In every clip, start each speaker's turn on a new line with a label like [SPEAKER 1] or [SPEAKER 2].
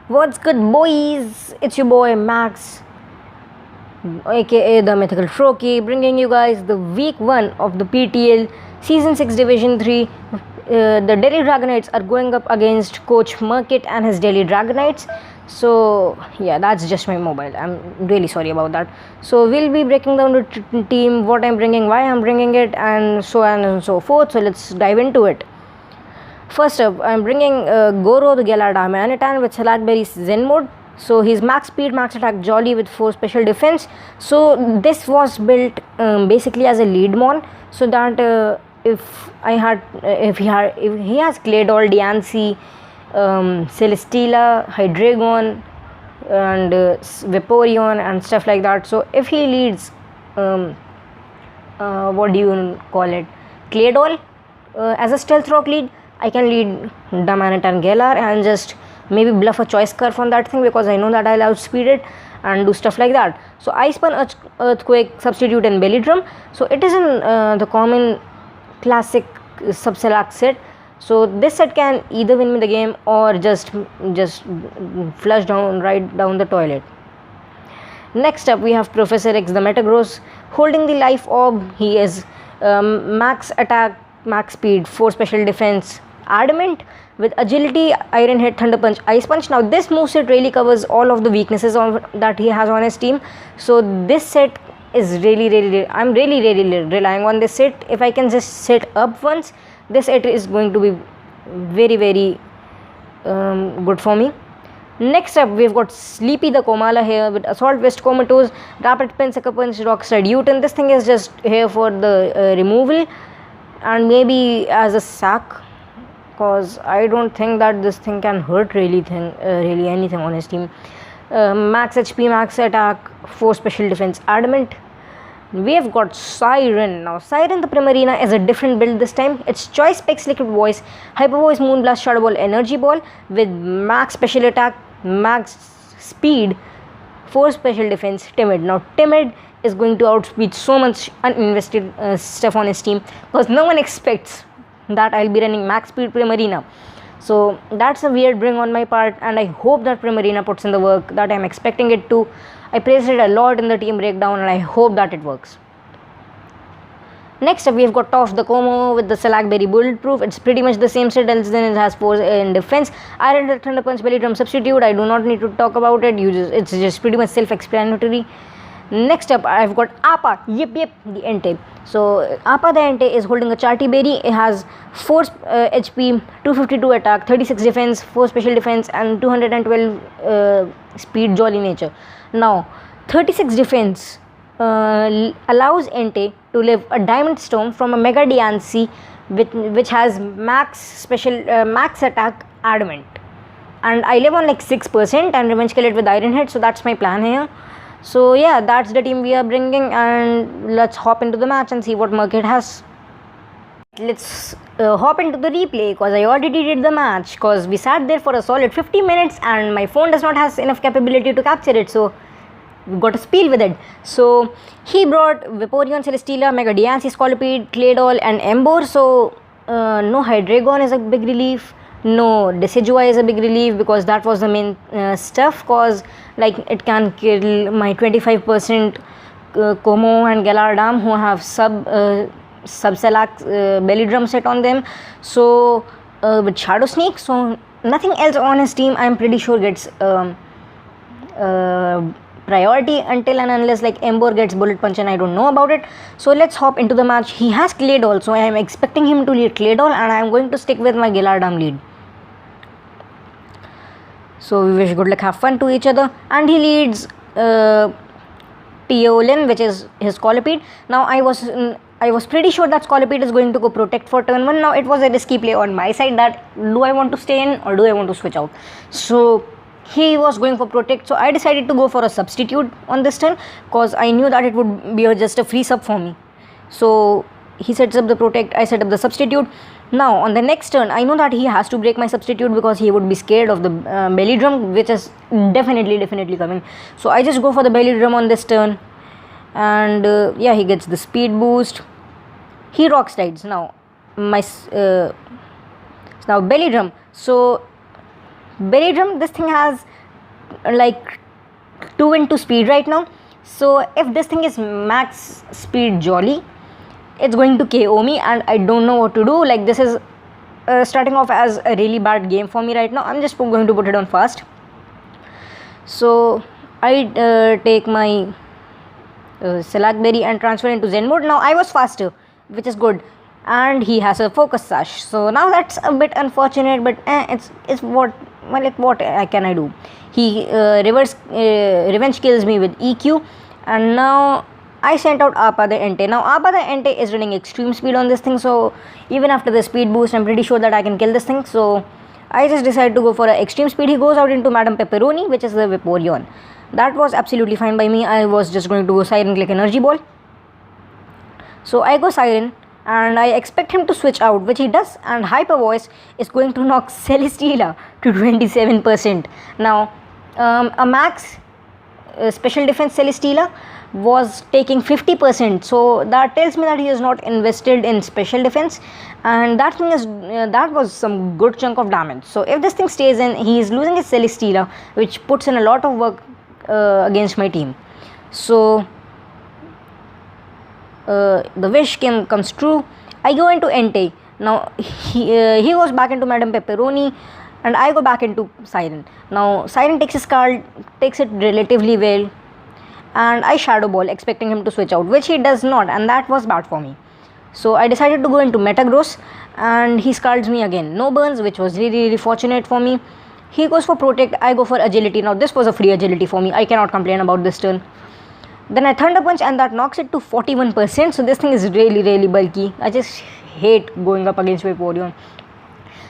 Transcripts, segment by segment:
[SPEAKER 1] What's good, boys? It's your boy Max, aka the Mythical Froki, bringing you guys the week 1 of the PTL Season 6 Division 3. The Delhi Dragonites are going up against Coach Murkit and his Delhi Dragonites. So, yeah, that's just my mobile. I'm really sorry about that. So, we'll be breaking down the team, what I'm bringing, why I'm bringing it, and so on and so forth. So, let's dive into it. First up, I'm bringing Goro the Galar Damanitan with Salakberry's Zen mode. So his max speed, max attack, jolly with 4 special defense. So this was built basically as a lead mon, so that if he has Claydol, Diancie, Celesteela, Hydreigon, and Vaporeon and stuff like that. So if he leads, what do you call it, Claydol as a stealth rock lead, I can lead Damanitan Galar and just maybe bluff a choice curve on that thing, because I know that I'll outspeed it and do stuff like that. So I spun Earthquake, Substitute, and Belly Drum. So it is in the common classic Sub-Select set. So this set can either win me the game or just flush down right down the toilet. Next up, we have Professor X the Metagross holding the Life Orb. He is max attack, max speed, 4 special defense, adamant with agility, iron head, thunder punch, ice punch. Now this moveset really covers all of the weaknesses that he has on his team. So this set is really I'm really relying on this set. If I can just set up once, this set is going to be very good for me. Next up, we've got Sleepy the Komala here with Assault Vest, Comatose, Rapid Pen, Sucker Punch, Rockslide, U-turn. This thing is just here for the removal and maybe as a sack, because I don't think that this thing can hurt really anything on his team. Max HP, max attack, 4 special defense, adamant. We have got Siren. Now Siren the Primarina is a different build this time. It's Choice Specs, Liquid Voice, Hyper Voice, Moonblast, Shadow Ball, Energy Ball with max special attack, max speed, 4 special defense, Timid. Now Timid is going to outspeed so much uninvested stuff on his team, because no one expects that I'll be running max speed Primarina. So that's a weird bring on my part, and I hope that Primarina puts in the work that I'm expecting it to. I praised it a lot in the team breakdown, and I hope that it works. Next up, we've got Toff the Como with the Salakberry Bulletproof. It's pretty much the same set, else than it has 4 in defense. Iron Thunder Punch, Belly Drum, Substitute. I do not need to talk about it. It's just pretty much self-explanatory. Next up, I've got Appa, the Entei. So Appa the Entei is holding a Charty Berry. It has 4 HP, 252 attack, 36 defense, 4 special defense, and 212 speed, jolly nature. Now 36 defense allows Entei to live a Diamond Storm from a Mega Diancie which has max attack, adamant, and I live on like 6% and Revenge Kill it with Iron Head. So that's my plan here. So yeah, that's the team we are bringing, and let's hop into the match and see what Murkit has. Let's hop into the replay, because I already did the match, because we sat there for a solid 50 minutes and my phone does not have enough capability to capture it, so we got to spiel with it. So he brought Vaporeon, Celesteela, Mega Diancie, Scolipede, Claydol, and Emboar. So no Hydreigon is a big relief. No Decidueye is a big relief, because that was the main stuff, because like it can kill my 25% Como and Galar Dam who have Sub-Select Belly Drum set on them. So with Shadow Sneak, so nothing else on his team I'm pretty sure gets priority until and unless like Emboar gets Bullet Punch, and I don't know about it. So let's hop into the match. He has Claydol, so I am expecting him to lead Claydol, and I am going to stick with my Galar Dam lead. So we wish good luck, have fun to each other, and he leads Piolin, which is his Scolipede. Now I was pretty sure that Scolipede is going to go Protect for turn 1. Now it was a risky play on my side, that do I want to stay in or do I want to switch out. So he was going for Protect, so I decided to go for a Substitute on this turn, because I knew that it would be just a free sub for me. So he sets up the Protect, I set up the Substitute. Now on the next turn, I know that he has to break my Substitute, because he would be scared of the Belly Drum, which is definitely coming. So I just go for the Belly Drum on this turn, and yeah, he gets the speed boost. He Rock Slides. Now my now Belly Drum. So Berry Drum, this thing has like 2 into speed right now. So if this thing is max speed Jolly, it's going to KO me, and I don't know what to do. Like, this is starting off as a really bad game for me right now. I'm just going to put it on fast. So I take my Selagberry and transfer into Zen mode. Now I was faster, which is good, and he has a focus sash. So now that's a bit unfortunate, but it's what, well, like, what can I do? He revenge kills me with EQ, and now I sent out Appa the Entei. Now Appa the Entei is running extreme speed on this thing, so even after the speed boost, I'm pretty sure that I can kill this thing. So I just decided to go for an extreme speed. He goes out into Madame Pepperoni, which is the Vaporeon. That was absolutely fine by me. I was just going to go Siren Click Energy Ball. So I go Siren, and I expect him to switch out, which he does, and Hyper Voice is going to knock Celesteela to 27%. Now a max special defense Celesteela was taking 50%, so that tells me that he is not invested in special defense, and that thing is that was some good chunk of damage. So if this thing stays in, he is losing his Celesteela, which puts in a lot of work against my team. So the wish comes true. I go into Entei. Now he goes back into Madame Pepperoni, and I go back into Siren. Now Siren takes his card, takes it relatively well, and I Shadow Ball, expecting him to switch out, which he does not, and that was bad for me. So I decided to go into Metagross, and he scalds me again. No burns, which was really fortunate for me. He goes for Protect, I go for Agility. Now this was a free agility for me. I cannot complain about this turn. Then I Thunder Punch, and that knocks it to 41%. So this thing is really bulky. I just hate going up against Vaporeon.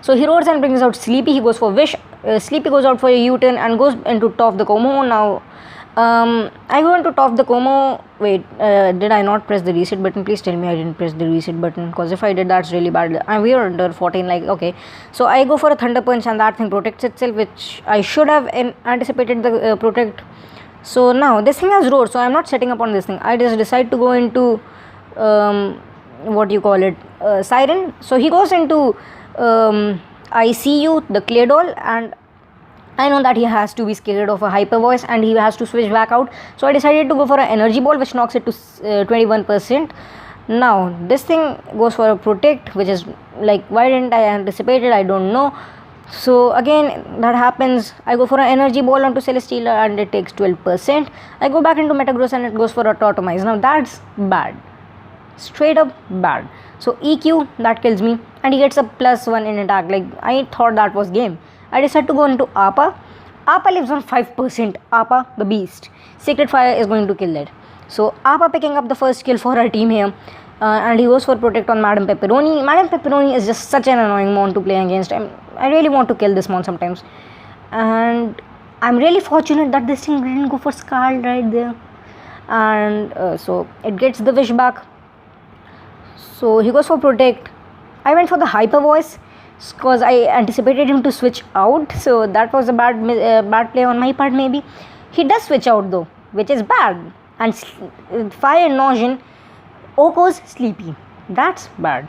[SPEAKER 1] So he roars and brings out Sleepy. He goes for Wish. Sleepy goes out for a U-turn and goes into Top the Como. Now I go into Top the Como. Wait, did I not press the reset button? Please tell me I didn't press the reset button, because if I did, that's really bad. We are under 14, like, okay. So I go for a Thunder Punch, and that thing protects itself, which I should have anticipated the Protect. So now this thing has Roar, so I'm not setting up on this thing. I just decide to go into what you call it, Siren. So he goes into ICU, the Claydol, and I know that he has to be scared of a Hyper Voice, and he has to switch back out. So I decided to go for an Energy Ball, which knocks it to 21%. Now this thing goes for a Protect, which is like, why didn't I anticipate it? I don't know. So again that happens. I go for an Energy Ball onto Celesteela, and it takes 12%. I go back into Metagross, and it goes for a Tautomize. Now that's bad, straight up bad. So EQ, that kills me, and he gets a +1 in attack. Like, I thought that was game. I decided to go into Appa. Appa lives on 5%. Appa the beast. Secret Fire is going to kill that. So Appa picking up the first kill for our team here. And he goes for Protect on Madame Pepperoni. Madame Pepperoni is just such an annoying mon to play against. I really want to kill this mon sometimes. And I'm really fortunate that this thing didn't go for Scald right there. And so it gets the wish back. So he goes for Protect. I went for the Hyper Voice, because I anticipated him to switch out. So that was a bad play on my part maybe. He does switch out though, which is bad. And Fire Notion OHKO's Sleepy. That's bad.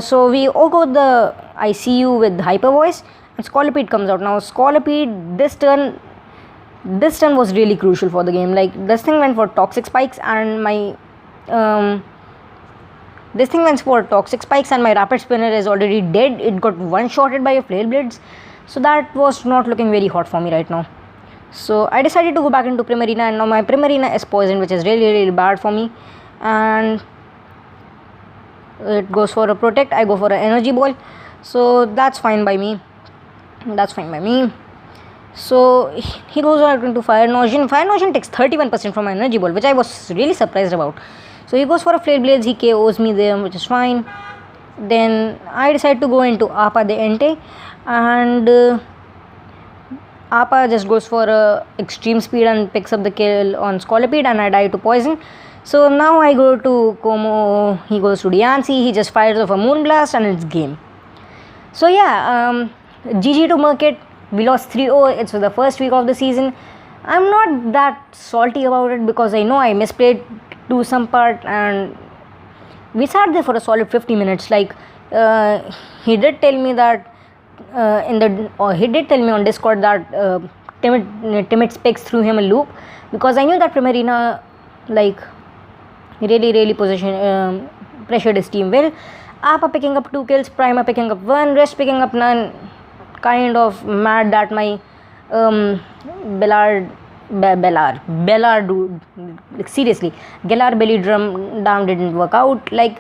[SPEAKER 1] So we OHKO the ICU with Hyper Voice, and Scolipede comes out. Now Scolipede, this turn was really crucial for the game. Like, this thing went for Toxic Spikes, and my Rapid Spinner is already dead. It got one-shotted by a Flail Blades, so that was not looking very hot for me right now. So I decided to go back into Primarina, and now my Primarina is poisoned, which is really bad for me. And it goes for a Protect. I go for an Energy Ball, so that's fine by me. So he goes out into Fire Notion. Fire Notion takes 31% from my Energy Ball, which I was really surprised about. So he goes for a Flail Blades. He KOs me there, which is fine. Then I decide to go into Appa the Entei, and Appa just goes for a extreme speed and picks up the kill on Scolipede, and I die to poison. So now I go to Como. He goes to Diancie. He just fires off a Moonblast, and it's game. So yeah, GG to Murkit. We lost 3-0. It's the first week of the season. I'm not that salty about it, because I know I misplayed to some part, and we sat there for a solid 50 minutes. Like, he did tell me that in the he did tell me on Discord that Timid Specs threw him a loop, because I knew that Primarina like really pressured his team well. Appa picking up 2 kills, Prima picking up 1, rest picking up none. Kind of mad that my Bellard dude, like, seriously, Galar belly down didn't work out. Like,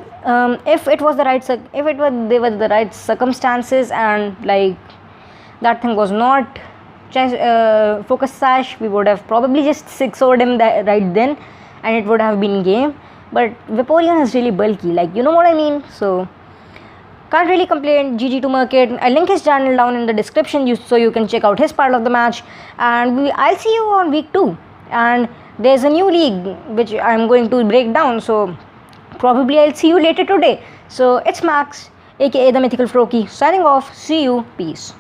[SPEAKER 1] if it was the right they were the right circumstances, and like that thing was not focus sash, we would have probably just 6-0'd him right then, and it would have been game. But Vaporeon is really bulky, like, you know what I mean. So can't really complain. GG to Merkit. I'll link his channel down in the description so you can check out his part of the match. And I'll see you on week 2. And there's a new league which I'm going to break down. So probably I'll see you later today. So it's Max, aka the Mythical Froakie, signing off. See you. Peace.